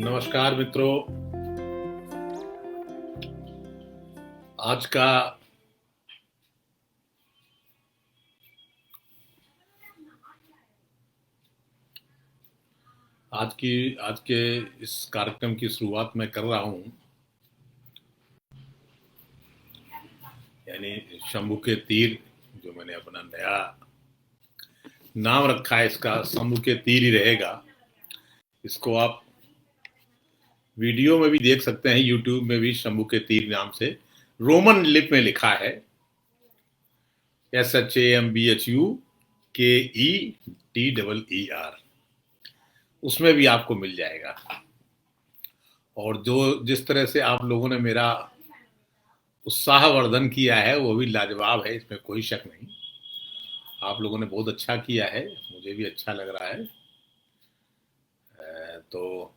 नमस्कार मित्रों। आज का आज के इस कार्यक्रम की शुरुआत मैं कर रहा हूं, यानी शंभू के तीर, जो मैंने अपना नया नाम रखा है, इसका शंभू के तीर ही रहेगा। इसको आप वीडियो में भी देख सकते हैं, यूट्यूब में भी शंभू के तीर नाम से रोमन लिप में लिखा है, SHAMBHUKETER। उसमें भी आपको मिल जाएगा। और जिस तरह से आप लोगों ने मेरा उत्साहवर्धन किया है वो भी लाजवाब है, इसमें कोई शक नहीं। आप लोगों ने बहुत अच्छा किया है, मुझे भी अच्छा लग रहा है। तो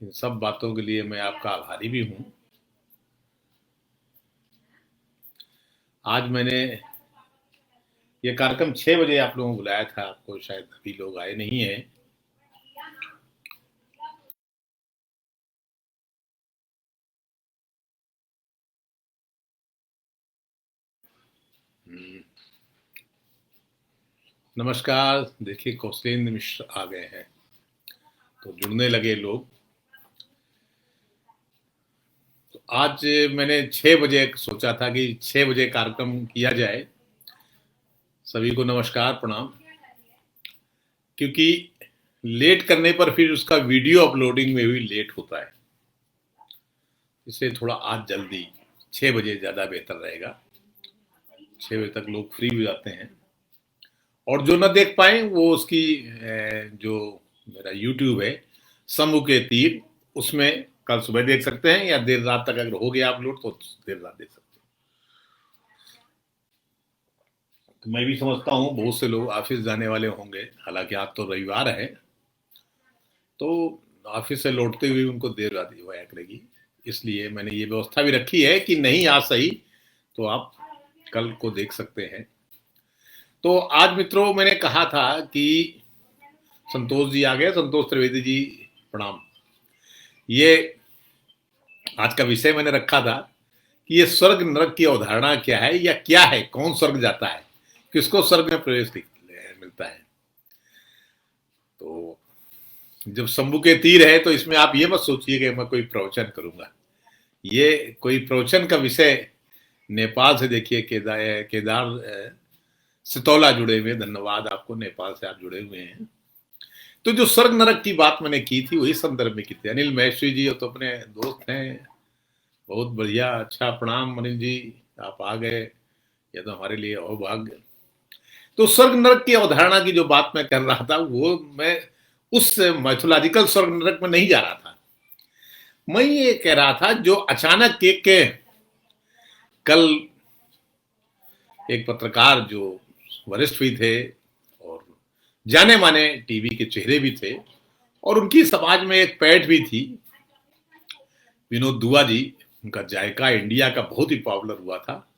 इन सब बातों के लिए मैं आपका आभारी भी हूं। आज मैंने ये कार्यक्रम 6 बजे आप लोगों को बुलाया था, आपको शायद अभी लोग आए नहीं हैं। नमस्कार। देखिए कौशलेंद्र मिश्र आ गए हैं, तो जुड़ने लगे लोग। तो आज मैंने 6 बजे सोचा था कि 6 बजे कार्यक्रम किया जाए। सभी को नमस्कार, प्रणाम। क्योंकि लेट करने पर फिर उसका वीडियो अपलोडिंग में भी लेट होता है, इसलिए थोड़ा आज जल्दी 6 बजे ज़्यादा बेहतर रहेगा। 6 बजे तक लोग फ्री हो जाते हैं, और जो ना देख पाए वो उसकी जो मेरा यूट्यूब है शंभू के तीर, उसमें कल सुबह देख सकते हैं, या देर रात तक अगर हो गया अपलोड तो देर रात देख सकते हैं। तो मैं भी समझता हूँ बहुत से लोग ऑफिस जाने वाले होंगे, हालांकि आज तो रविवार है, तो ऑफिस से लौटते हुए उनको देर रात होया करेगी। इसलिए मैंने ये व्यवस्था भी रखी है कि नहीं आज सही तो आप कल को देख सकते हैं। तो आज मित्रों मैंने कहा था कि संतोष जी आ गए, संतोष त्रिवेदी जी प्रणाम। ये आज का विषय मैंने रखा था कि ये स्वर्ग नरक की अवधारणा क्या है, या क्या है, कौन स्वर्ग जाता है, किसको स्वर्ग में प्रवेश मिलता है। तो जब शंभू के तीर है तो इसमें आप ये मत सोचिए कि मैं कोई प्रवचन करूंगा। ये कोई प्रवचन का विषय नेपाल से, देखिए केदार सितौला जुड़े हुए, धन्यवाद आपको, नेपाल से आप जुड़े हुए हैं। तो जो स्वर्ग नरक की बात मैंने की थी वही संदर्भ में की थी। अनिल महेश्वरी जी तो अपने दोस्त हैं, बहुत बढ़िया, अच्छा, प्रणाम अनिल जी, आप आ गए, यह तो हमारे लिए अभाग्य। तो स्वर्ग नरक की अवधारणा की जो बात मैं कर रहा था, वो मैं उस मैथोलॉजिकल स्वर्ग नरक में नहीं जा रहा था। मैं ये कह रहा था जो अचानक कल एक पत्रकार जो वरिष्ठ भी थे और जाने माने टीवी के चेहरे भी थे, और उनकी समाज में एक पैठ भी थी, विनोद दुआ जी, उनका जायका इंडिया का बहुत ही पॉपुलर हुआ था,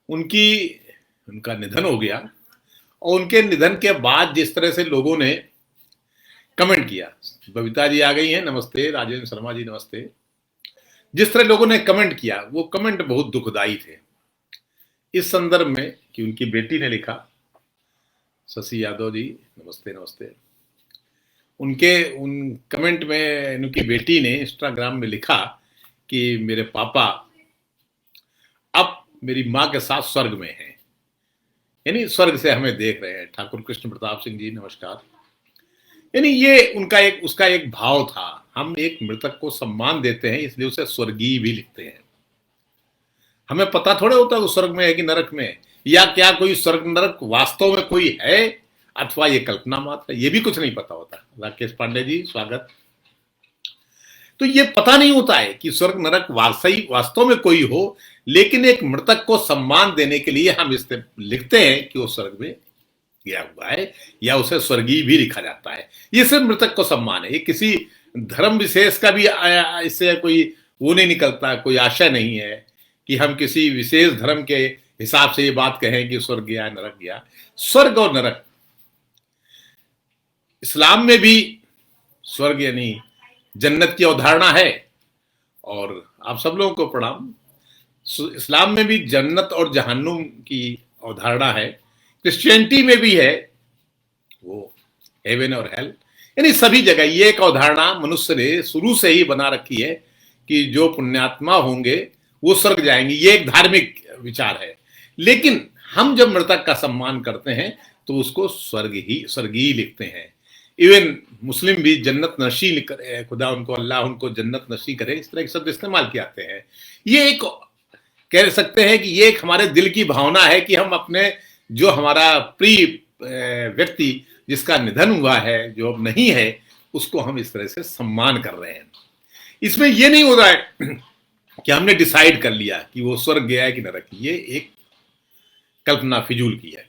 उनका निधन हो गया। और उनके निधन के बाद जिस तरह से लोगों ने कमेंट किया, बबीता जी आ गई हैं, नमस्ते, राजेंद्र शर्मा जी नमस्ते, जिस तरह लोगों ने कमेंट किया वो कमेंट बहुत दुखदाई थे इस संदर्भ में कि उनकी बेटी ने लिखा, शशि यादव जी नमस्ते नमस्ते, उन कमेंट में उनकी बेटी ने इंस्टाग्राम में लिखा कि मेरे पापा अब मेरी माँ के साथ स्वर्ग में हैं, यानी स्वर्ग से हमें देख रहे हैं। ठाकुर कृष्ण प्रताप सिंह जी नमस्कार। यानी ये उसका एक भाव था, हम एक मृतक को सम्मान देते हैं इसलिए उसे स्वर्गीय भी लिखते हैं। हमें पता थोड़े होता है वो स्वर्ग में है कि नरक में, या क्या कोई स्वर्ग नरक वास्तव में कोई है अथवा ये कल्पना मात्र, ये भी कुछ नहीं पता होता। राकेश पांडे जी स्वागत। तो ये पता नहीं होता है कि स्वर्ग नरक वास्तव में कोई हो, लेकिन एक मृतक को सम्मान देने के लिए हम इस लिखते हैं कि वो स्वर्ग में गया हुआ है, या उसे स्वर्गीय भी लिखा जाता है। ये सिर्फ मृतक को सम्मान है, ये किसी धर्म विशेष का भी इससे कोई वो नहीं निकलता, कोई आशय नहीं है कि हम किसी विशेष धर्म के हिसाब से ये बात कहें कि स्वर्ग गया नरक गया। स्वर्ग और नरक, इस्लाम में भी स्वर्ग यानी जन्नत की अवधारणा है। और आप सब लोगों को प्रणाम। इस्लाम में भी जन्नत और जहन्नुम की अवधारणा है, क्रिश्चियनिटी में भी है वो हेवन और हेल, यानी सभी जगह ये एक अवधारणा मनुष्य ने शुरू से ही बना रखी है कि जो पुण्यात्मा होंगे वो स्वर्ग जाएंगे। ये एक धार्मिक विचार है। लेकिन हम जब मृतक का सम्मान करते हैं तो उसको स्वर्गीय लिखते हैं। इवन मुस्लिम भी जन्नत नशी लिख, खुदा उनको, अल्लाह उनको जन्नत नशी करे, इस तरह के शब्द इस्तेमाल किए जाते हैं। ये एक कह सकते हैं कि ये एक हमारे दिल की भावना है कि हम अपने जो हमारा प्रिय व्यक्ति जिसका निधन हुआ है, जो अब नहीं है, उसको हम इस तरह से सम्मान कर रहे हैं। इसमें यह नहीं हो रहा है कि हमने डिसाइड कर लिया कि वो स्वर्ग गया है कि नरक। ये एक कल्पना फिजूल की है।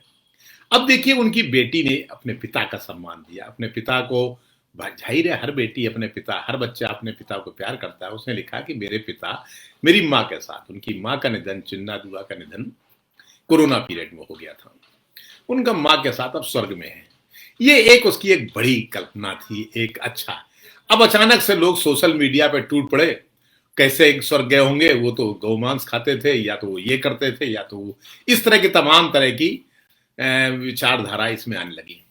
अब देखिए, उनकी बेटी ने अपने पिता का सम्मान दिया, अपने पिता को। जाहिर है, हर बेटी अपने पिता, हर बच्चा अपने पिता को प्यार करता है। उसने लिखा कि मेरे पिता मेरी माँ के साथ, उनकी माँ का निधन, चिन्ना दुआ का निधन कोरोना पीरियड में हो गया था, उनका माँ के साथ अब स्वर्ग में है। ये एक उसकी एक बड़ी कल्पना थी, एक अच्छा। अब अचानक से लोग सोशल मीडिया पे टूट पड़े, कैसे एक स्वर्ग गए होंगे, वो तो गौमांस खाते थे, या तो वो ये करते थे, या तो वो इस तरह की तमाम तरह की विचारधारा इसमें आने लगी।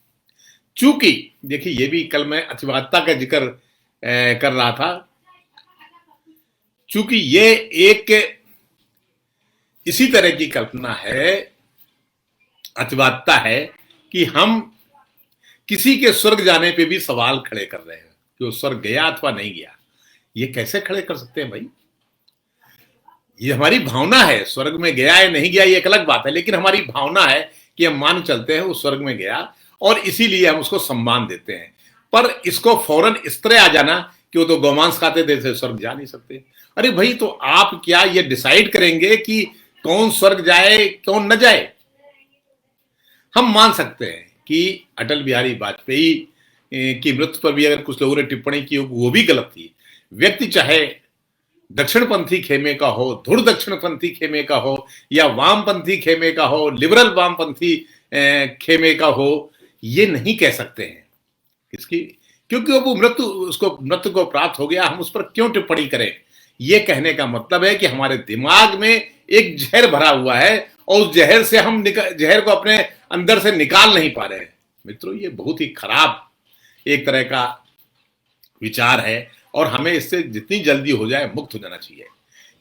चूंकि देखिए, ये भी कल मैं अतिवादता का जिक्र कर रहा था, चूंकि ये एक इसी तरह की कल्पना है, अतिवादता है, कि हम किसी के स्वर्ग जाने पे भी सवाल खड़े कर रहे हैं कि वो स्वर्ग गया अथवा नहीं गया। ये कैसे खड़े कर सकते हैं भाई? ये हमारी भावना है, स्वर्ग में गया है नहीं गया ये एक अलग बात है, लेकिन हमारी भावना है कि हम मान चलते हैं वो स्वर्ग में गया और इसीलिए हम उसको सम्मान देते हैं। पर इसको फौरन इस तरह आ जाना कि वो तो गोमांस खाते थे, स्वर्ग जा नहीं सकते। अरे भाई, तो आप क्या ये डिसाइड करेंगे कि कौन स्वर्ग जाए कौन न जाए? हम मान सकते हैं कि अटल बिहारी वाजपेयी की मृत्यु पर भी अगर कुछ लोगों ने टिप्पणी की हो, वो भी गलत थी। व्यक्ति चाहे दक्षिणपंथी खेमे का हो, धुर दक्षिणपंथी खेमे का हो, या वामपंथी खेमे का हो, लिबरल वामपंथी खेमे का हो, ये नहीं कह सकते हैं। इसकी क्योंकि वो मृत्यु को प्राप्त हो गया, हम उस पर क्यों टिप्पणी करें? ये कहने का मतलब है कि हमारे दिमाग में एक जहर भरा हुआ है और उस जहर से हम जहर को अपने अंदर से निकाल नहीं पा रहे हैं। मित्रों, ये बहुत ही खराब एक तरह का विचार है और हमें इससे जितनी जल्दी हो जाए मुक्त हो जाना चाहिए,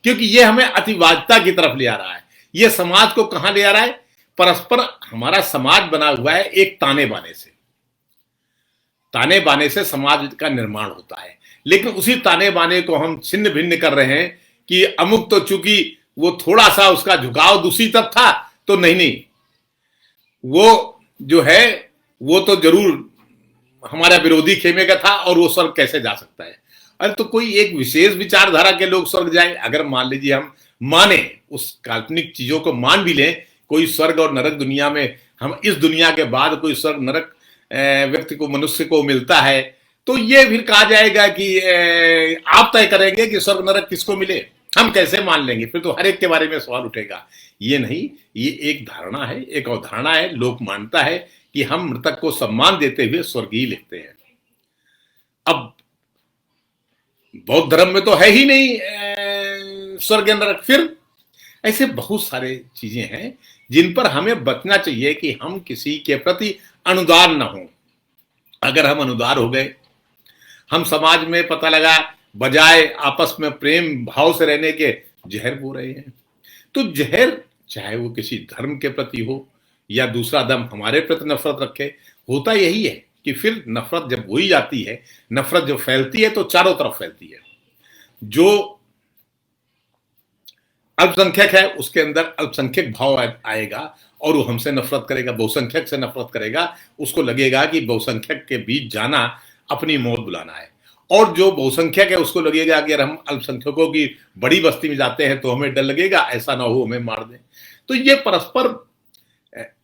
क्योंकि ये हमें अतिवादिता की तरफ ले आ रहा है। ये समाज को कहां ले आ रहा है? परस्पर हमारा समाज बना हुआ है एक ताने बाने से समाज का निर्माण होता है, लेकिन उसी ताने बाने को हम छिन्न भिन्न कर रहे हैं कि अमुक तो चूंकि वो थोड़ा सा उसका झुकाव दूसरी तरफ था तो नहीं, वो जो है वो तो जरूर हमारा विरोधी खेमे का था और वो स्वर्ग कैसे जा सकता है? अरे तो कोई एक विशेष विचारधारा के लोग स्वर्ग जाए? अगर मान लीजिए हम माने, उस काल्पनिक चीजों को मान भी लें, कोई स्वर्ग और नरक दुनिया में, हम इस दुनिया के बाद कोई स्वर्ग नरक व्यक्ति को, मनुष्य को मिलता है, तो ये फिर कहा जाएगा कि आप तय करेंगे कि स्वर्ग नरक किसको मिले, हम कैसे मान लेंगे? फिर तो हर एक के बारे में सवाल उठेगा। ये नहीं, ये एक धारणा है, एक अवधारणा है। लोक मानता है कि हम मृतक को सम्मान देते हुए स्वर्गीय लिखते हैं। अब बौद्ध धर्म में तो है ही नहीं स्वर्ग नरक। फिर ऐसे बहुत सारे चीजें हैं जिन पर हमें बचना चाहिए कि हम किसी के प्रति अनुदार न हो। अगर हम अनुदार हो गए, हम समाज में पता लगा बजाय आपस में प्रेम भाव से रहने के जहर बो रहे हैं, तो जहर चाहे वो किसी धर्म के प्रति हो या दूसरा दम हमारे प्रति नफरत रखे, होता यही है कि फिर नफरत जब बोई जाती है, नफरत जब फैलती है तो चारों तरफ फैलती है। जो अल्पसंख्यक है उसके अंदर अल्पसंख्यक भाव आएगा और वो हमसे नफरत करेगा, बहुसंख्यक से नफरत करेगा। उसको लगेगा कि बहुसंख्यक के बीच जाना अपनी मौत बुलाना है, और जो बहुसंख्यक है उसको लगेगा कि अगर हम अल्पसंख्यकों की बड़ी बस्ती में जाते हैं तो हमें डर लगेगा, ऐसा ना हो हमें मार दें। तो ये परस्पर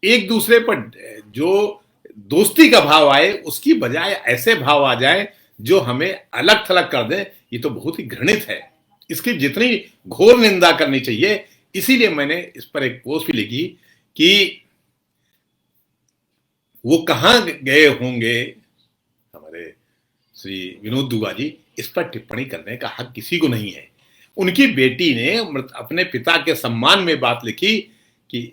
एक दूसरे पर जो दोस्ती का भाव आए उसकी बजाय ऐसे भाव आ जाए जो हमें अलग थलग कर दे, ये तो बहुत ही घृणित है। इसकी जितनी घोर निंदा करनी चाहिए। इसीलिए मैंने इस पर एक पोस्ट भी लिखी कि वो कहां गए होंगे हमारे श्री विनोद दुआ जी, इस पर टिप्पणी करने का हक किसी को नहीं है। उनकी बेटी ने अपने पिता के सम्मान में बात लिखी कि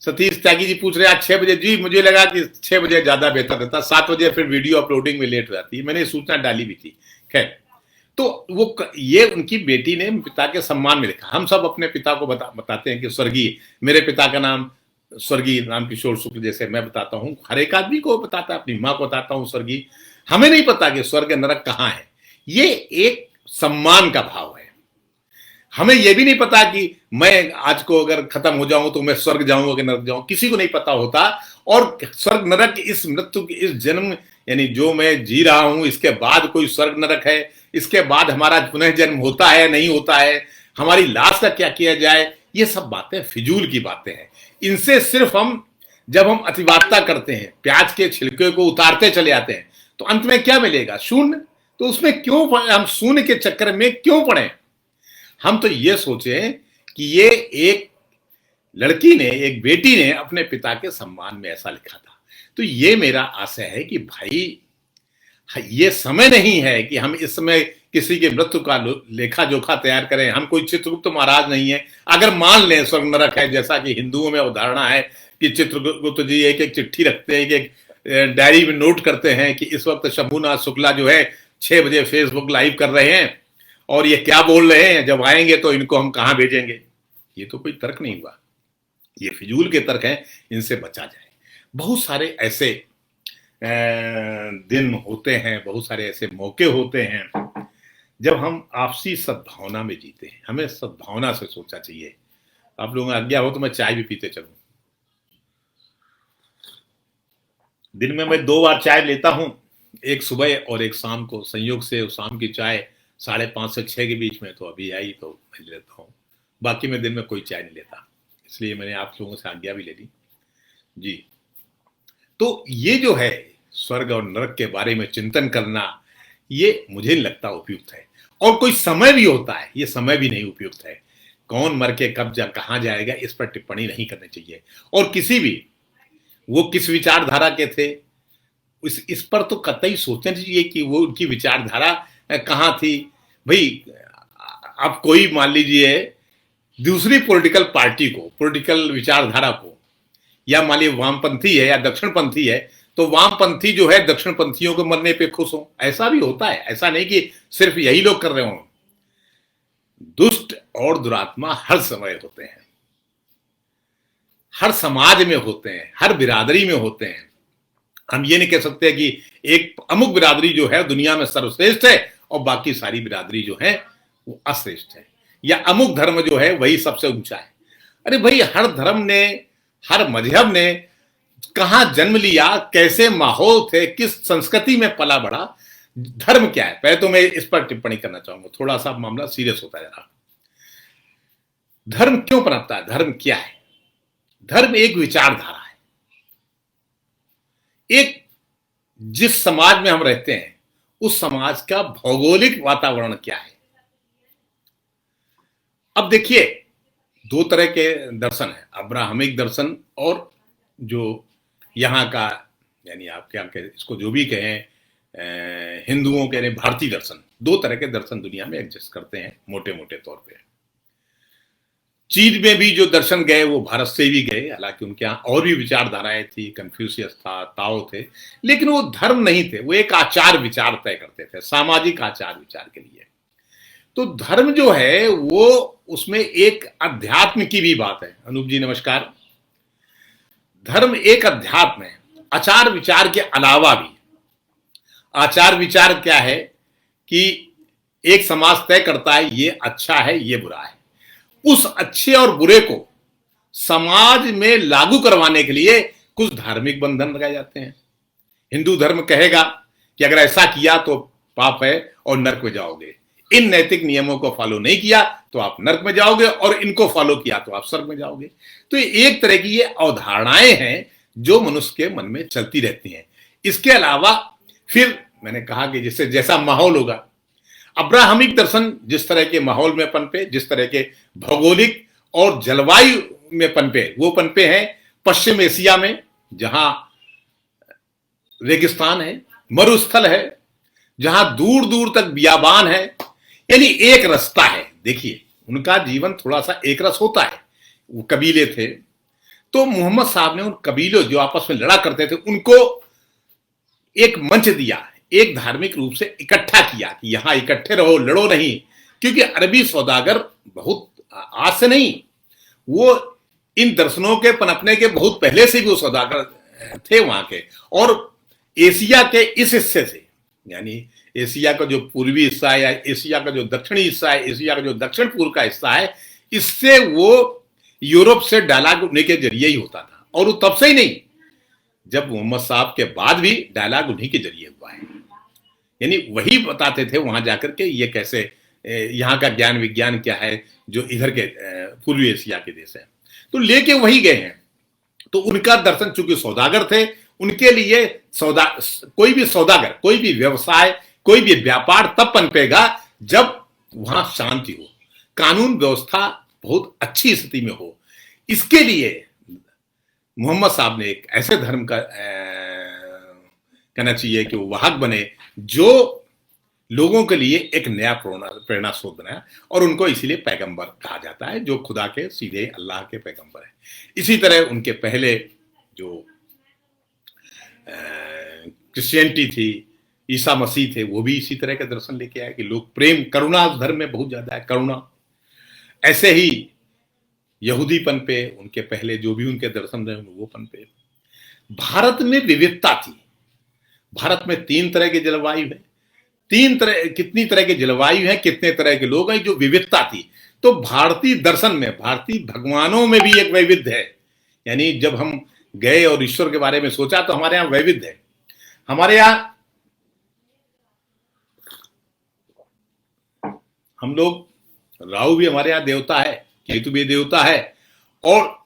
सतीश त्यागी जी पूछ रहे आज 6 बजे, जी मुझे लगा कि 6 बजे ज्यादा बेहतर रहता, 7 बजे फिर वीडियो अपलोडिंग में लेट हो जाती है, मैंने सूचना डाली भी थी। खैर, तो वो ये उनकी बेटी ने पिता के सम्मान में लिखा। हम सब अपने पिता को बताते हैं कि स्वर्गीय, मेरे पिता का नाम स्वर्गीय रामकिशोर शुक्ल जैसे मैं बताता हूँ, हर एक आदमी को बताता है, अपनी माँ को बताता हूँ स्वर्गीय। हमें नहीं पता कि स्वर्ग नरक कहाँ है। ये एक सम्मान का भाव है। हमें यह भी नहीं पता कि मैं आज को अगर खत्म हो जाऊं तो मैं स्वर्ग जाऊंगा कि नरक जाऊं, किसी को नहीं पता होता। और स्वर्ग नरक इस मृत्यु की, इस जन्म यानी जो मैं जी रहा हूं, इसके बाद कोई स्वर्ग नरक है, इसके बाद हमारा पुनः जन्म होता है नहीं होता है, हमारी लाश का क्या किया जाए, ये सब बातें फिजूल की बातें हैं। इनसे सिर्फ हम जब हम अतिवादता करते हैं, प्याज के छिलके को उतारते चले आते हैं, तो अंत में क्या मिलेगा? शून्य। तो उसमें क्यों हम शून्य के चक्कर में क्यों पड़े? हम तो ये सोचें कि ये एक लड़की ने, एक बेटी ने अपने पिता के सम्मान में ऐसा लिखा था। तो ये मेरा आशय है कि भाई ये समय नहीं है कि हम इस समय किसी के मृत्यु का लेखा जोखा तैयार करें। हम कोई चित्रगुप्त महाराज नहीं है। अगर मान लें स्वर्ग नरक है, जैसा कि हिंदुओं में उदाहरण है कि चित्रगुप्त जी एक एक चिट्ठी रखते हैं, एक डायरी में नोट करते हैं कि इस वक्त शंभुनाथ शुक्ला जो है 6 बजे फेसबुक लाइव कर रहे हैं और ये क्या बोल रहे हैं, जब आएंगे तो इनको हम कहां भेजेंगे। ये तो कोई तर्क नहीं हुआ, ये फिजूल के तर्क हैं, इनसे बचा जाए। बहुत सारे ऐसे दिन होते हैं, बहुत सारे ऐसे मौके होते हैं जब हम आपसी सद्भावना में जीते हैं। हमें सद्भावना से सोचना चाहिए। आप लोगों को आज्ञा हो तो मैं चाय भी पीते चलूं। दिन में मैं 2 बार चाय लेता हूं, एक सुबह और एक शाम को। संयोग से शाम की चाय 5:30 से 6 के बीच में तो अभी आई तो मैं लेता हूँ। बाकी मैं दिन में कोई चाय नहीं लेता, इसलिए मैंने आप लोगों से आज्ञा भी ले ली जी। तो ये जो है स्वर्ग और नरक के बारे में चिंतन करना, ये मुझे नहीं लगता उपयुक्त है। और कोई समय भी होता है, ये समय भी नहीं उपयुक्त है। कौन मर के कब कहां जाएगा, इस पर टिप्पणी नहीं करनी चाहिए। और किसी भी, वो किस विचारधारा के थे, इस पर तो कतई सोचना चाहिए कि वो उनकी विचारधारा कहां थी। भाई आप कोई मान लीजिए दूसरी पॉलिटिकल पार्टी को, पॉलिटिकल विचारधारा को, या मान लीजिए वामपंथी है या दक्षिणपंथी है, तो वामपंथी जो है दक्षिणपंथियों के मरने पे खुश हो, ऐसा भी होता है। ऐसा नहीं कि सिर्फ यही लोग कर रहे हो। दुष्ट और दुरात्मा हर समय होते हैं, हर समाज में होते हैं, हर बिरादरी में होते हैं। हम ये नहीं कह सकते कि एक अमुक बिरादरी जो है दुनिया में सर्वश्रेष्ठ है और बाकी सारी बिरादरी जो है वो अश्रेष्ठ है, या अमुक धर्म जो है वही सबसे ऊंचा है। अरे भाई, हर धर्म ने, हर मजहब ने कहां जन्म लिया, कैसे माहौल थे, किस संस्कृति में पला बढ़ा, धर्म क्या है। पहले तो मैं इस पर टिप्पणी करना चाहूंगा, थोड़ा सा मामला सीरियस होता है जरा। धर्म क्यों पनपता है, धर्म क्या है? धर्म एक विचारधारा है। एक जिस समाज में हम रहते हैं उस समाज का भौगोलिक वातावरण क्या है। अब देखिए, 2 तरह के दर्शन है, अब्राहमिक दर्शन और जो यहाँ का, यानी आप क्या कहें इसको, जो भी कहें, हिंदुओं के भारतीय दर्शन। 2 तरह के दर्शन दुनिया में एग्जिस्ट करते हैं मोटे मोटे तौर पे। चीन में भी जो दर्शन गए वो भारत से भी गए, हालांकि उनके यहाँ और भी विचारधाराएं थी, कन्फ्यूशियस था, ताओ थे, लेकिन वो धर्म नहीं थे, वो एक आचार विचार तय करते थे, सामाजिक आचार विचार के लिए। तो धर्म जो है वो, उसमें एक अध्यात्म की भी बात है। अनूप जी नमस्कार। धर्म एक अध्यात्म है, आचार विचार के अलावा भी। आचार विचार क्या है कि एक समाज तय करता है ये अच्छा है ये बुरा है। उस अच्छे और बुरे को समाज में लागू करवाने के लिए कुछ धार्मिक बंधन लगाए जाते हैं। हिंदू धर्म कहेगा कि अगर ऐसा किया तो पाप है और नरक में जाओगे, इन नैतिक नियमों को फॉलो नहीं किया तो आप नरक में जाओगे, और इनको फॉलो किया तो आप स्वर्ग में जाओगे। तो एक तरह की ये अवधारणाएं हैं जो मनुष्य के मन में चलती रहती हैं। इसके अलावा फिर मैंने कहा कि जिससे जैसा माहौल होगा, अब्राहमिक दर्शन जिस तरह के माहौल में पनपे, जिस तरह के भौगोलिक और जलवायु में पनपे, वो पनपे हैं पश्चिम एशिया में, जहां रेगिस्तान है, मरुस्थल है, जहां दूर दूर तक बियाबान है, यानी एक रास्ता है। देखिए, उनका जीवन थोड़ा सा एक रस होता है। वो कबीले थे, तो मोहम्मद साहब ने उन कबीलों जो आपस में लड़ा करते थे उनको एक मंच दिया, एक धार्मिक रूप से इकट्ठा किया कि यहां इकट्ठे रहो, लड़ो नहीं। क्योंकि अरबी सौदागर बहुत आज से नहीं, वो इन दर्शनों के पनपने के बहुत पहले से भी वो सौदागर थे वहां के। और एशिया के इस हिस्से से, यानी एशिया का जो पूर्वी हिस्सा है या एशिया का जो दक्षिणी हिस्सा है, एशिया का जो दक्षिण पूर्व का हिस्सा है, इससे वो यूरोप से डायलॉग उन्हीं के जरिए ही होता था। और वो तब से ही नहीं, जब मोहम्मद साहब के बाद भी डायलॉग उन्हीं के जरिए हुआ है। यानी वही बताते थे वहां जाकर के ये कैसे, यहाँ का ज्ञान विज्ञान क्या है जो इधर के पूर्वी एशिया के देश है, तो लेके वही गए हैं। तो उनका दर्शन, चूंकि सौदागर थे, उनके लिए कोई भी सौदागर, कोई भी व्यवसाय, कोई भी व्यापार तब पनपेगा जब वहां शांति हो, कानून व्यवस्था बहुत अच्छी स्थिति में हो। इसके लिए मोहम्मद साहब ने एक ऐसे धर्म का कहना चाहिए कि वो वाहक बने जो लोगों के लिए एक नया प्रेरणा स्रोत बनाया। और उनको इसीलिए पैगंबर कहा जाता है, जो खुदा के सीधे अल्लाह के पैगंबर है। इसी तरह उनके पहले जो क्रिश्चियनिटी थी, ईसा मसीह थे, वो भी इसी तरह के दर्शन लेके आए कि लोग प्रेम, करुणा धर्म में बहुत ज्यादा है, करुणा। ऐसे ही यहूदीपन पे उनके पहले जो भी उनके दर्शन रहे वो पन पे। भारत में विविधता थी। भारत में 3 तरह की जलवायु है, 3 तरह, कितनी तरह की जलवायु है, कितने तरह के लोग हैं, जो विविधता थी। तो भारतीय दर्शन में, भारतीय भगवानों में भी एक वैविध्य है। यानी जब हम गए और ईश्वर के बारे में सोचा तो हमारे यहाँ वैविध्य है। हमारे यहाँ हम लोग, राहु भी हमारे यहाँ देवता है, केतु भी देवता है। और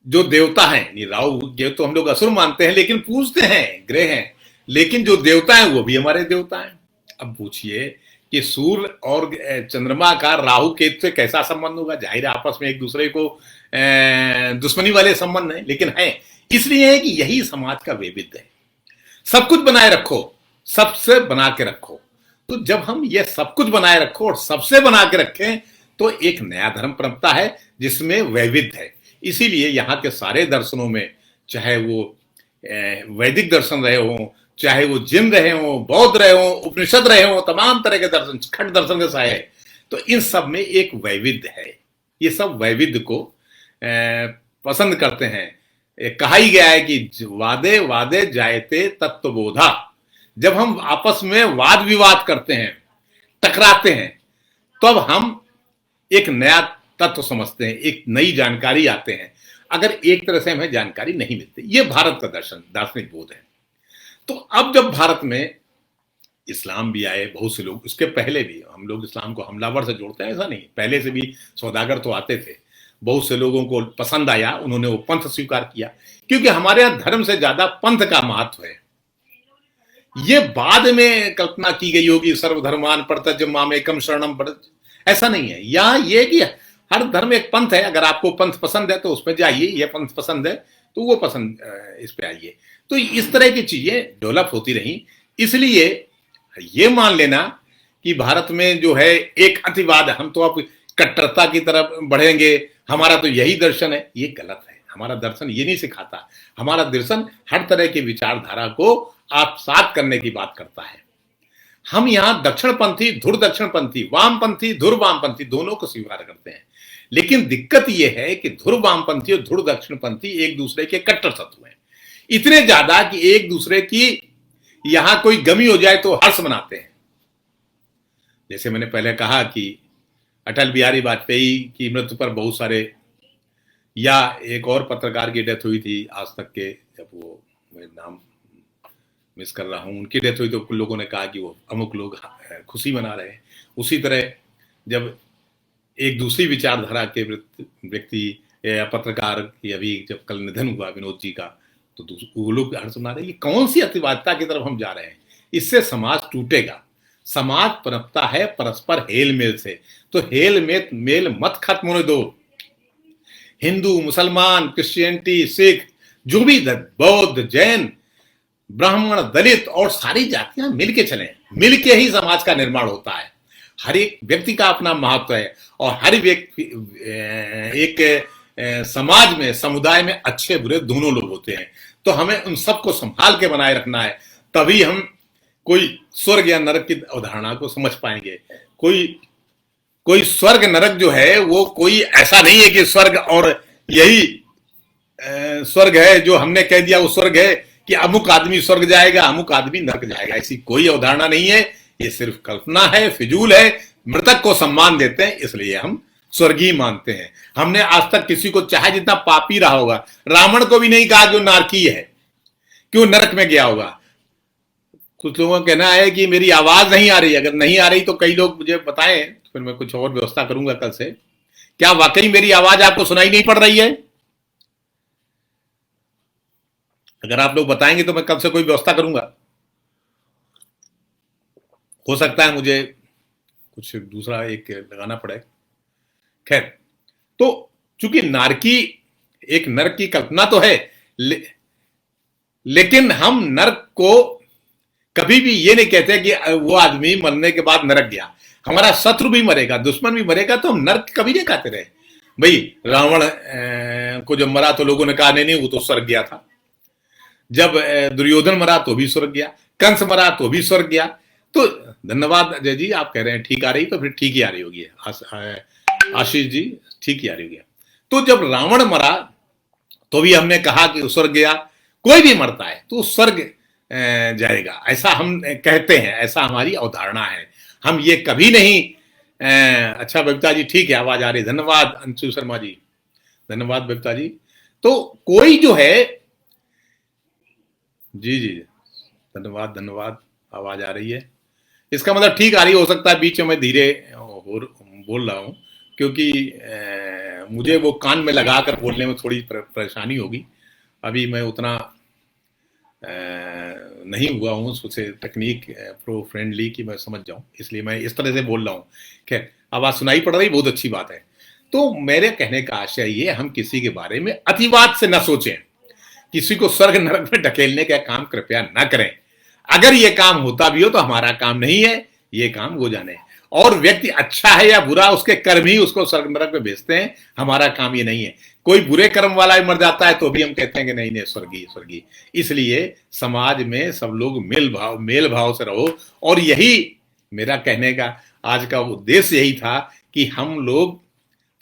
जो देवता है, राहु केतु हम लोग असुर मानते हैं लेकिन पूजते हैं, ग्रह हैं, लेकिन जो देवता है वो भी हमारे देवता हैं। अब पूछिए कि सूर्य और चंद्रमा का राहु केतु से कैसा संबंध होगा? जाहिर आपस में एक दूसरे को दुश्मनी वाले संबंध है, लेकिन है इसलिए है कि यही समाज का वैविध्य है। सब कुछ बनाए रखो, सबसे बना के रखो। तो जब हम ये सब कुछ बनाए रखो और सबसे बना के रखें तो एक नया धर्म पनपता है जिसमें वैविध्य है। इसीलिए यहाँ के सारे दर्शनों में, चाहे वो वैदिक दर्शन रहे हों, चाहे वो जिन रहे हों, बौद्ध रहे हों, उपनिषद रहे हों, तमाम तरह के दर्शन, खंड दर्शन के साए, तो इन सब में एक वैविध्य है। ये सब वैविध्य को पसंद करते हैं। कहा ही गया है कि वादे वादे जायते तत्वबोधा। जब हम आपस में वाद विवाद करते हैं, टकराते हैं, तब हम एक नया तत्व समझते हैं, एक नई जानकारी आते हैं। अगर एक तरह से हमें जानकारी नहीं मिलती, ये भारत का दर्शन, दार्शनिक बोध है। तो अब जब भारत में इस्लाम भी आए, बहुत से लोग, उसके पहले भी हम लोग इस्लाम को हमलावर से जोड़ते हैं, ऐसा नहीं, पहले से भी सौदागर तो आते थे। बहुत से लोगों को पसंद आया, उन्होंने वो पंथ स्वीकार किया, क्योंकि हमारे यहाँ धर्म से ज्यादा पंथ का महत्व है। ये बाद में कल्पना की गई होगी, सर्वधर्मान प्रत्यज मामेकम शरणम व्रज, ऐसा नहीं है। यहाँ ये कि हर धर्म एक पंथ है, अगर आपको पंथ पसंद है तो उसमें जाइए, ये पंथ पसंद है तो वो पसंद, इस पे आइए। तो इस तरह की चीजें डेवलप होती रही। इसलिए ये मान लेना कि भारत में जो है एक अतिवाद, हम तो अब कट्टरता की तरफ बढ़ेंगे, हमारा तो यही दर्शन है, ये गलत है। हमारा दर्शन ये नहीं सिखाता। हमारा दर्शन हर तरह की विचारधारा को आत्मसात करने की बात करता है। हम यहाँ दक्षिणपंथी, धुर दक्षिणपंथी, वामपंथी, धुर वामपंथी दोनों को स्वीकार करते हैं। लेकिन दिक्कत यह है कि धुर वामपंथी और धुर दक्षिणपंथी एक दूसरे के कट्टर शत्रु हैं, इतने ज्यादा कि एक दूसरे की यहां कोई गमी हो जाए तो हर्ष मनाते हैं। जैसे मैंने पहले कहा कि अटल बिहारी वाजपेयी की मृत्यु पर बहुत सारे, या एक और पत्रकार की डेथ हुई थी आज तक के, जब वो, मैं नाम मिस कर रहा हूं, उनकी डेथ हुई तो कुछ लोगों ने कहा कि वो अमुक लोग खुशी मना रहे हैं। उसी तरह जब एक दूसरी विचारधारा के व्यक्ति या पत्रकार की अभी जब कल निधन हुआ विनोद जी का, तो वो लोग हर्ष मना रहे हैं। ये कौन सी अतिवादिता की तरफ हम जा रहे हैं? इससे समाज टूटेगा। समाज पनपता है परस्पर हेल मेल से, तो हेल में मेल मत खत्म होने दो। हिंदू, मुसलमान, क्रिश्चियनिटी, सिख, जो भी बौद्ध, जैन, ब्राह्मण, दलित और सारी जातियां मिलके चलें, मिलके ही समाज का निर्माण होता है। हर एक व्यक्ति का अपना महत्व है और हर व्यक्ति एक समाज में, समुदाय में अच्छे बुरे दोनों लोग होते हैं। तो हमें उन सबको संभाल के बनाए रखना है, तभी हम कोई स्वर्ग या नरक की अवधारणा को समझ पाएंगे। कोई स्वर्ग नरक जो है वो कोई ऐसा नहीं है कि स्वर्ग और यही स्वर्ग है जो हमने कह दिया वो स्वर्ग है कि अमुक आदमी स्वर्ग जाएगा, अमुक आदमी नरक जाएगा। ऐसी कोई अवधारणा नहीं है, ये सिर्फ कल्पना है, फिजूल है। मृतक को सम्मान देते हैं इसलिए हम स्वर्गीय मानते हैं। हमने आज तक किसी को, चाहे जितना पापी रहा होगा, रावण को भी नहीं कहा जो नारकीय है कि वो नरक में गया होगा। कुछ लोगों का कहना है कि मेरी आवाज नहीं आ रही, अगर नहीं आ रही तो कई लोग मुझे बताएं, तो फिर मैं कुछ और व्यवस्था करूंगा कल से। क्या वाकई मेरी आवाज आपको सुनाई नहीं पड़ रही है? अगर आप लोग बताएंगे तो मैं कल से कोई व्यवस्था करूंगा। हो सकता है मुझे कुछ दूसरा एक लगाना पड़े। खैर, तो चूंकि नारकी एक नरक की कल्पना तो है, लेकिन हम नरक को कभी भी ये नहीं कहते कि वो आदमी मरने के बाद नरक गया। हमारा शत्रु भी मरेगा, दुश्मन भी मरेगा, तो हम नरक कभी नहीं कहते रहे। भाई रावण को जब मरा तो लोगों ने कहा नहीं वो तो स्वर्ग गया था। जब दुर्योधन मरा तो भी स्वर्ग गया, कंस मरा तो भी स्वर्ग गया। तो धन्यवाद अजय जी, आप कह रहे हैं ठीक आ रही, तो फिर ठीक ही आ रही होगी। आशीष जी ठीक ही आ रही होगी। तो जब रावण मरा तो भी हमने कहा कि स्वर्ग गया। कोई भी मरता है तो स्वर्ग जाएगा, ऐसा हम कहते हैं, ऐसा हमारी अवधारणा है। हम ये कभी नहीं अच्छा बबीता जी ठीक है, आवाज आ रही, धन्यवाद अंशु शर्मा जी, धन्यवाद बबीता जी। तो कोई जो है, जी जी धन्यवाद धन्यवाद, आवाज आ रही है, इसका मतलब ठीक आ रही। हो सकता है बीच में मैं धीरे बोल रहा हूँ, क्योंकि मुझे वो कान में लगाकर बोलने में थोड़ी परेशानी होगी। अभी मैं उतना नहीं हुआ हूँ उससे टेक्निक प्रो फ्रेंडली कि मैं समझ जाऊँ, इसलिए मैं इस तरह से बोल रहा हूँ। खैर, आवाज सुनाई पड़ रही, बहुत अच्छी बात है। तो मेरे कहने का आशय ये, हम किसी के बारे में अतिवाद से न सोचें, किसी को स्वर्ग नरक में ढकेलने का काम कृपया न करें। अगर ये काम होता भी हो तो हमारा काम नहीं है, ये काम वो जाने। और व्यक्ति अच्छा है या बुरा, उसके कर्म ही उसको स्वर्ग नरक में भेजते हैं, हमारा काम ये नहीं है। कोई बुरे कर्म वाला भी मर जाता है तो भी हम कहते हैं कि नहीं नहीं स्वर्गीय स्वर्गीय। इसलिए समाज में सब लोग मेल भाव से रहो, और यही मेरा कहने का आज का उद्देश्य यही था कि हम लोग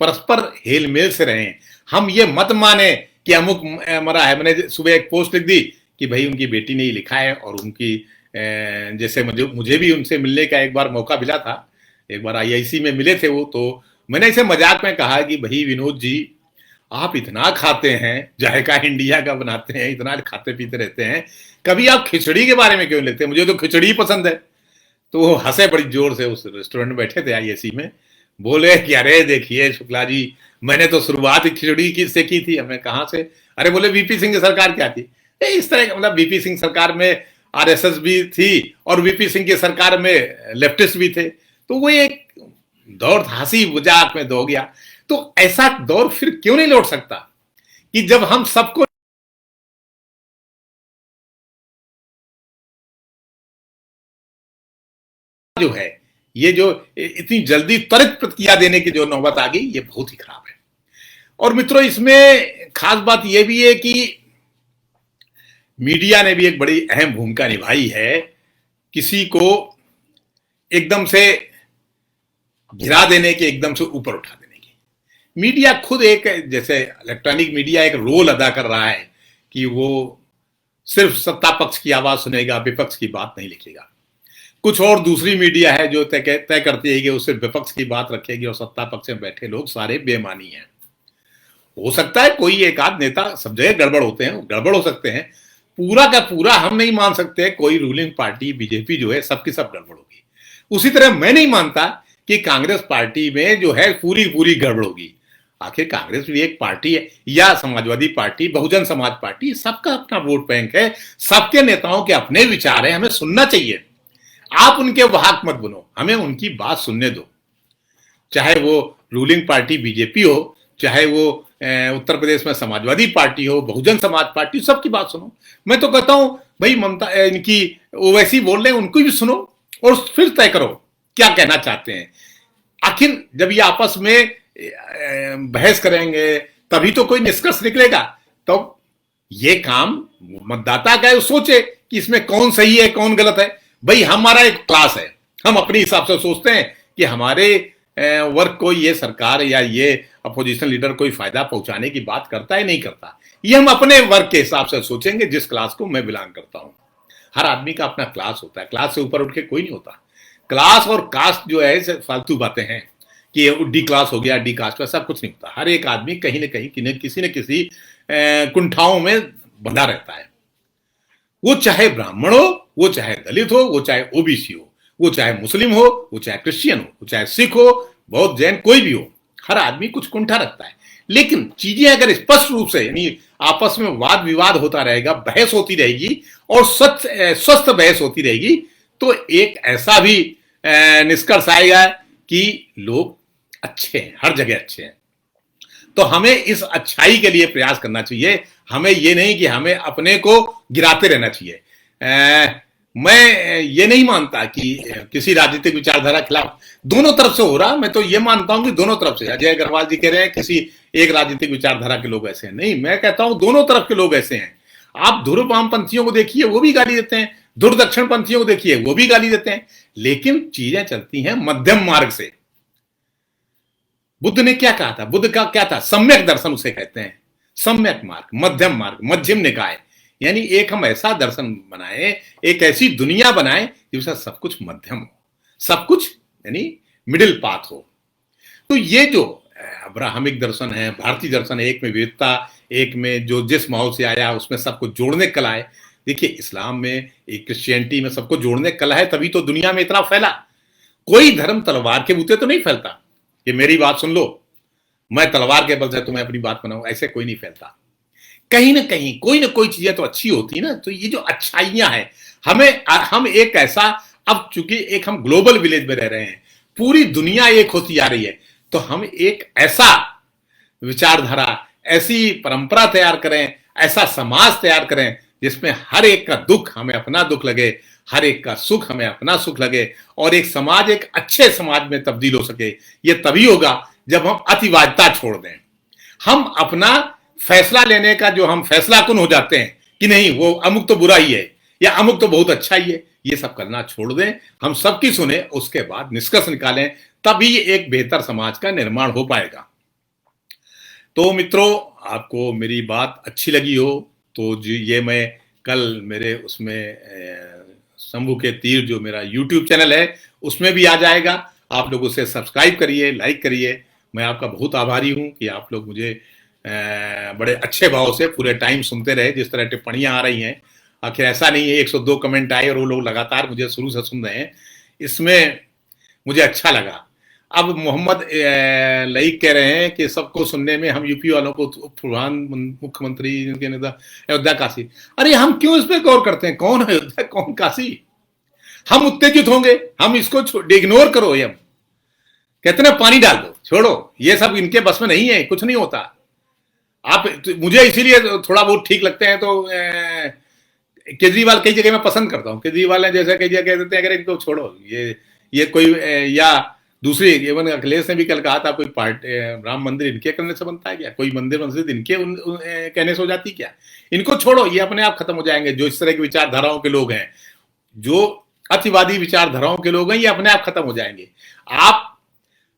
परस्पर हेल मेल से रहें। हम ये मत माने कि अमुक मरा है। मैंने सुबह एक पोस्ट लिख दी कि भाई उनकी बेटी ने ही लिखा है, और उनकी जैसे मुझे भी उनसे मिलने का एक बार मौका मिला था, एक बार आईआईसी में मिले थे वो, तो मैंने इसे मजाक में कहा कि भाई विनोद जी, आप इतना खाते हैं, जायका इंडिया का बनाते हैं, इतना खाते पीते रहते हैं, कभी आप खिचड़ी के बारे में क्यों लेते हैं? मुझे तो खिचड़ी पसंद है। तो वो हंसे बड़ी जोर से, उस रेस्टोरेंट में बैठे थे आईआईसी में, बोले कि अरे देखिए शुक्ला जी, मैंने तो शुरुआत खिचड़ी की से की थी। हमें कहाँ से? अरे बोले वीपी सिंह की सरकार क्या थी? इस तरह का, मतलब वीपी सिंह सरकार में आरएसएस भी थी और वीपी सिंह की सरकार में लेफ्टिस्ट भी थे। तो वो एक दौर हंसी मजाक में हो गया। तो ऐसा दौर फिर क्यों नहीं लौट सकता कि जब हम सबको जो है, ये जो इतनी जल्दी त्वरित प्रतिक्रिया देने की जो नौबत आ गई, ये बहुत ही खराब है। और मित्रों, इसमें खास बात यह भी है कि मीडिया ने भी एक बड़ी अहम भूमिका निभाई है, किसी को एकदम से गिरा देने के, एकदम से ऊपर उठा देने की। मीडिया खुद एक, जैसे इलेक्ट्रॉनिक मीडिया एक रोल अदा कर रहा है कि वो सिर्फ सत्ता पक्ष की आवाज सुनेगा, विपक्ष की बात नहीं लिखेगा। कुछ और दूसरी मीडिया है जो तय करती है कि वो सिर्फ विपक्ष की बात रखेगी और सत्ता पक्ष में बैठे लोग सारे बेमानी हैं। हो सकता है कोई एक आध नेता, सब जगह गड़बड़ होते हैं, गड़बड़ हो सकते हैं, पूरा का पूरा हम नहीं मान सकते कोई रूलिंग पार्टी बीजेपी जो है सबकी सब गड़बड़ होगी। उसी तरह मैं नहीं मानता कि कांग्रेस पार्टी में जो है पूरी पूरी गड़बड़ होगी। आखिर कांग्रेस भी एक पार्टी है, या समाजवादी पार्टी, बहुजन समाज पार्टी, सबका अपना वोट बैंक है, सबके नेताओं के अपने विचार है, हमें सुनना चाहिए। आप उनके वाहक मत बनो, हमें उनकी बात सुनने दो। चाहे वो रूलिंग पार्टी बीजेपी हो, चाहे वो उत्तर प्रदेश में समाजवादी पार्टी हो, बहुजन समाज पार्टी, सबकी बात सुनो। मैं तो कहता हूं भाई ममता इनकी ओवैसी बोल रहे हैं, उनको भी सुनो और फिर तय करो क्या कहना चाहते हैं। आखिर जब ये आपस में बहस करेंगे तभी तो कोई निष्कर्ष निकलेगा। तो ये काम मतदाता का है, सोचे कि इसमें कौन सही है कौन गलत है। भाई हमारा एक क्लास है, हम अपने हिसाब से सोचते हैं कि हमारे वर्ग को ये सरकार या ये अपोजिशन लीडर कोई फायदा पहुंचाने की बात करता है नहीं करता। ये हम अपने वर्ग के हिसाब से सोचेंगे, जिस क्लास को मैं बिलोंग करता हूं। हर आदमी का अपना क्लास होता है, क्लास से ऊपर उठ के कोई नहीं होता। क्लास और कास्ट जो है फालतू बातें हैं कि डी क्लास हो गया डी कास्ट, ऐसा कुछ नहीं होता। हर एक आदमी कहीं ना कहीं किसी न किसी कुंठाओं में बंधा रहता है। वो चाहे ब्राह्मण हो, वो चाहे दलित हो, वो चाहे ओबीसी हो, वो चाहे मुस्लिम हो, वो चाहे क्रिश्चियन हो, वो चाहे सिख हो, बौद्ध जैन कोई भी हो, हर आदमी कुछ कुंठा रखता है। लेकिन चीजें अगर स्पष्ट रूप से यानी आपस में वाद विवाद होता रहेगा, बहस होती रहेगी और स्वस्थ बहस होती रहेगी, तो एक ऐसा भी निष्कर्ष आएगा कि लोग अच्छे हैं, हर जगह अच्छे हैं। तो हमें इस अच्छाई के लिए प्रयास करना चाहिए। हमें ये नहीं कि हमें अपने को गिराते रहना चाहिए। मैं ये नहीं मानता कि किसी राजनीतिक विचारधारा के खिलाफ दोनों तरफ से हो रहा। मैं तो ये मानता हूं कि दोनों तरफ से। अजय अग्रवाल जी कह रहे हैं किसी एक राजनीतिक विचारधारा के लोग ऐसे हैं, नहीं, मैं कहता हूं दोनों तरफ के लोग ऐसे हैं। आप ध्रुव वामपंथियों को देखिए, वो भी गाली देते हैं, ध्रुव दक्षिण पंथियों को देखिए, वो भी गाली देते हैं। लेकिन चीजें चलती हैं मध्यम मार्ग से। बुद्ध ने क्या कहा था? बुद्ध का क्या था? सम्यक दर्शन उसे कहते हैं, सम्यक मार्ग, मध्यम मार्ग, मध्यम निकाय। यानी एक हम ऐसा दर्शन बनाए, एक ऐसी दुनिया बनाए जिसमें सब कुछ मध्यम हो, सब कुछ यानी मिडिल पाथ हो। तो ये जो अब्राहमिक दर्शन है, भारतीय दर्शन है, एक में विविधता, एक में जो जिस माहौल से आया उसमें सबको जोड़ने कला है। देखिए इस्लाम में, एक क्रिश्चियनिटी में सबको जोड़ने कला है, तभी तो दुनिया में इतना फैला। कोई धर्म तलवार के बूते तो नहीं फैलता कि मेरी बात सुन लो, मैं तलवार के बल से तुम्हें अपनी बात बनाऊं, ऐसे कोई नहीं फैलता। कहीं ना कहीं कोई ना कोई चीजें तो अच्छी होती है ना। तो ये जो अच्छाइयां हैं, हम एक ऐसा, अब चूंकि एक हम ग्लोबल विलेज में रह रहे हैं, पूरी दुनिया एक होती जा रही है, तो हम एक ऐसा विचारधारा, ऐसी परंपरा तैयार करें, ऐसा समाज तैयार करें जिसमें हर एक का दुख हमें अपना दुख लगे, हर एक का सुख हमें अपना सुख लगे, और एक समाज एक अच्छे समाज में तब्दील हो सके। ये तभी होगा जब हम अतिवादिता छोड़ दें। हम अपना फैसला लेने का जो हम फैसलाकुन हो जाते हैं कि नहीं वो अमुक तो बुरा ही है या अमुक तो बहुत अच्छा ही है, ये सब करना छोड़ दें। हम सबकी सुने, उसके बाद निष्कर्ष निकालें, तभी एक बेहतर समाज का निर्माण हो पाएगा। तो मित्रों, आपको मेरी बात अच्छी लगी हो तो ये मैं कल मेरे उसमें शंभू के तीर जो मेरा YouTube चैनल है उसमें भी आ जाएगा। आप लोग उसे सब्सक्राइब करिए, लाइक करिए। मैं आपका बहुत आभारी हूं कि आप लोग मुझे बड़े अच्छे भाव से पूरे टाइम सुनते रहे। जिस तरह टिप्पणियां आ रही हैं, आखिर ऐसा नहीं है 102 कमेंट आए और वो लोग लगातार मुझे शुरू से सुन रहे हैं, इसमें मुझे अच्छा लगा। अब मोहम्मद लईक कह रहे हैं कि सबको सुनने में हम यूपी वालों को प्रधान मुख्यमंत्री के नेता अयोध्या काशी, अरे हम क्यों इस पे गौर करते हैं? कौन अयोध्या कौन काशी? हम उत्तेजित होंगे, हम इसको इग्नोर करो। ये हम कहते ना पानी डाल दो, छोड़ो, ये सब इनके बस में नहीं है, कुछ नहीं होता। आप मुझे इसीलिए थोड़ा बहुत ठीक लगते हैं। तो केजरीवाल कई जगह मैं पसंद करता हूँ। केजरीवाल ने जैसे कई जगह कह देते हैं अगर इनको छोड़ो, ये कोई या दूसरी, इवन अखिलेश ने भी कल कहा था कोई पार्टी राम मंदिर इनके करने से बनता है क्या? कोई मंदिर मस्जिद इनके कहने से हो जाती क्या? इनको छोड़ो, ये अपने आप खत्म हो जाएंगे। जो इस तरह की विचारधाराओं के लोग हैं, जो अतिवादी विचारधाराओं के लोग हैं, ये अपने आप खत्म हो जाएंगे।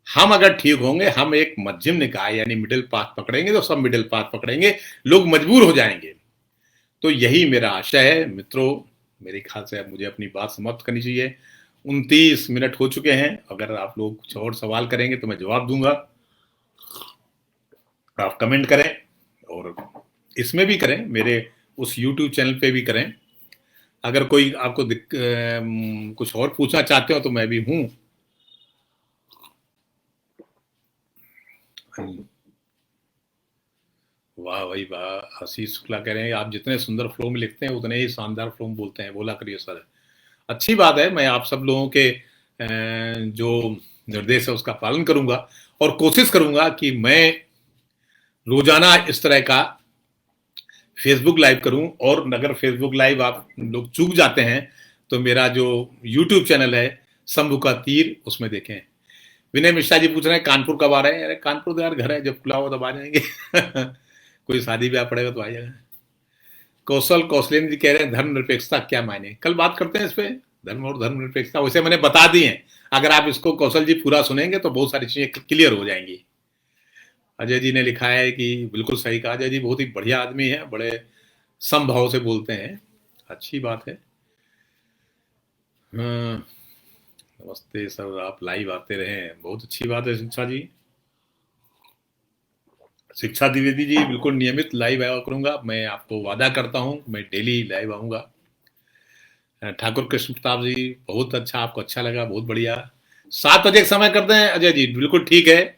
हम अगर ठीक होंगे, हम एक मध्यम निकाय यानी मिडिल पाथ पकड़ेंगे, तो सब मिडिल पाथ पकड़ेंगे, लोग मजबूर हो जाएंगे। तो यही मेरा आशय है मित्रों। मेरे ख्याल से अब मुझे अपनी बात समाप्त करनी चाहिए। 29 मिनट हो चुके हैं। अगर आप लोग कुछ और सवाल करेंगे तो मैं जवाब दूंगा। आप कमेंट करें और इसमें भी करें, मेरे उस YouTube चैनल पे भी करें। अगर कोई आपको कुछ और पूछना चाहते हो तो मैं भी हूं। वाह भाई वाह। आशीष शुक्ला कह रहे हैं आप जितने सुंदर फ्लो में लिखते हैं उतने ही शानदार फ्लो में बोलते हैं। बोला करिए सर। अच्छी बात है। मैं आप सब लोगों के जो निर्देश है उसका पालन करूंगा और कोशिश करूंगा कि मैं रोजाना इस तरह का फेसबुक लाइव करूं, और अगर फेसबुक लाइव आप लोग चूक जाते हैं तो मेरा जो यूट्यूब चैनल है शंभू का तीर, उसमें देखें। विनय मिश्रा जी पूछ रहे हैं कानपुर कब आ रहे हैं? अरे कानपुर तो यार घर है, जब खुला हो तब आ जाएंगे। कोई शादी ब्याह पड़ेगा तो आ जाएगा। कौशलेंद्र जी कह रहे हैं धर्मनिरपेक्षता क्या मायने? कल बात करते हैं इस पे, धर्म और धर्मनिरपेक्षता। वैसे मैंने बता दी है, अगर आप इसको कौशल जी पूरा सुनेंगे तो बहुत सारी चीजें क्लियर हो जाएंगी। अजय जी ने लिखा है कि बिल्कुल सही कहा। अजय जी बहुत ही बढ़िया आदमी है, बड़े समभाव से बोलते हैं, अच्छी बात है। नमस्ते सर, आप लाइव आते रहे, बहुत अच्छी बात है शिक्षा जी। शिक्षा द्विवेदी जी, बिल्कुल नियमित लाइव आया करूंगा, मैं आपको वादा करता हूं, मैं डेली लाइव आऊंगा। ठाकुर कृष्ण प्रताप जी, बहुत अच्छा, आपको अच्छा लगा, बहुत बढ़िया। 7 बजे समय करते हैं अजय जी, बिल्कुल ठीक है।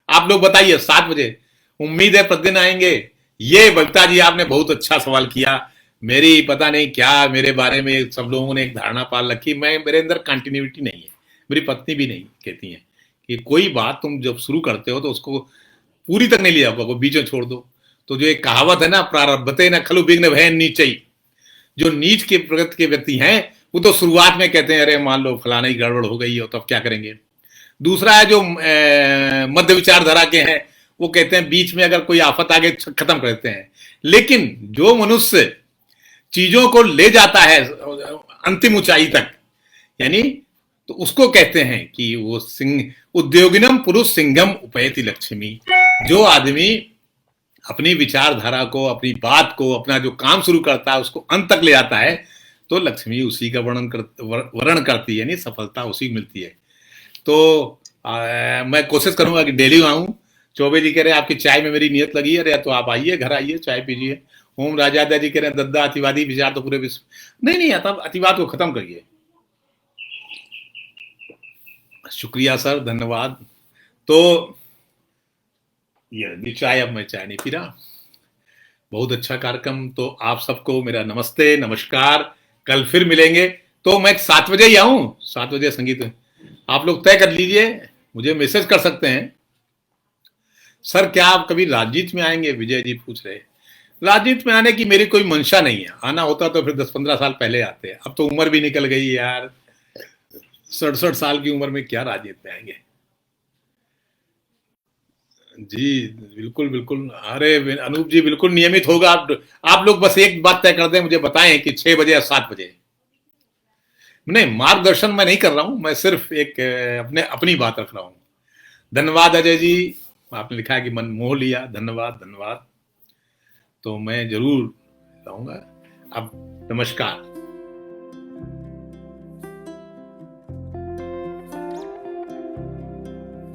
आप लोग बताइए 7 बजे, उम्मीद है प्रतिदिन आएंगे। ये बलता जी आपने बहुत अच्छा सवाल किया। मेरी पता नहीं क्या मेरे बारे में सब लोगों ने एक धारणा पाल रखी, मैं मेरे अंदर कंटिन्यूटी नहीं है, मेरी पत्नी भी नहीं कहती है कि कोई बात तुम जब शुरू करते हो तो उसको पूरी तक नहीं ले जाओगे, बीच में छोड़ दो। तो जो एक कहावत है ना, प्रारब्धते न खलु विघ्न भय नीचई, जो नीच के प्रकृति के व्यक्ति हैं वो तो शुरुआत में कहते हैं अरे मान लो फलाना ही गड़बड़ हो गई हो तो अब क्या करेंगे। दूसरा है जो मध्य विचारधारा के हैं, वो कहते हैं बीच में अगर कोई आफत आगे खत्म कर देते हैं। लेकिन जो मनुष्य चीजों को ले जाता है अंतिम ऊंचाई तक, यानी तो उसको कहते हैं कि वो सिंह उद्योगिनम पुरुष सिंघम उपैति लक्ष्मी। जो आदमी अपनी विचारधारा को, अपनी बात को, अपना जो काम शुरू करता है उसको अंत तक ले जाता है, तो लक्ष्मी उसी का वर्ण करती है, यानी सफलता उसी को मिलती है। तो मैं कोशिश करूंगा कि डेली आऊं। चौबे जी कह रहे हैं आपकी चाय में मेरी नियत लगी है, तो आप आइए, घर आइए, चाय पीजिए। ओम राजादा जी कह रहे हैं दद्दा अतिवादी विचार तो पूरे विश्व नहीं आता, अतिवाद को खत्म करिए। शुक्रिया सर, धन्यवाद। तो ये चाय, अब मैं चाय नहीं पी रहा। बहुत अच्छा कार्यक्रम। तो आप सबको मेरा नमस्ते, नमस्कार। कल फिर मिलेंगे। तो मैं 7 बजे ही आऊं, 7 बजे संगीत आप लोग तय कर लीजिए, मुझे मैसेज कर सकते हैं। सर क्या आप कभी राजनीति में आएंगे? विजय जी पूछ रहे। राजनीति में आने की मेरी कोई मंशा नहीं है, आना होता तो फिर 10-15 साल पहले आते। अब तो उम्र भी निकल गई यार, 67 साल की उम्र में क्या राजनीति में आएंगे। जी बिल्कुल बिल्कुल। अरे अनूप जी बिल्कुल नियमित होगा। आप लोग बस एक बात तय कर दें, मुझे बताएं कि 6 बजे या 7 बजे। नहीं, मार्गदर्शन मैं नहीं कर रहा हूं, मैं सिर्फ एक अपनी बात रख रहा हूं। धन्यवाद अजय जी, आपने लिखा है कि मन मोह लिया, धन्यवाद धन्यवाद। तो मैं जरूर आऊंगा। अब नमस्कार।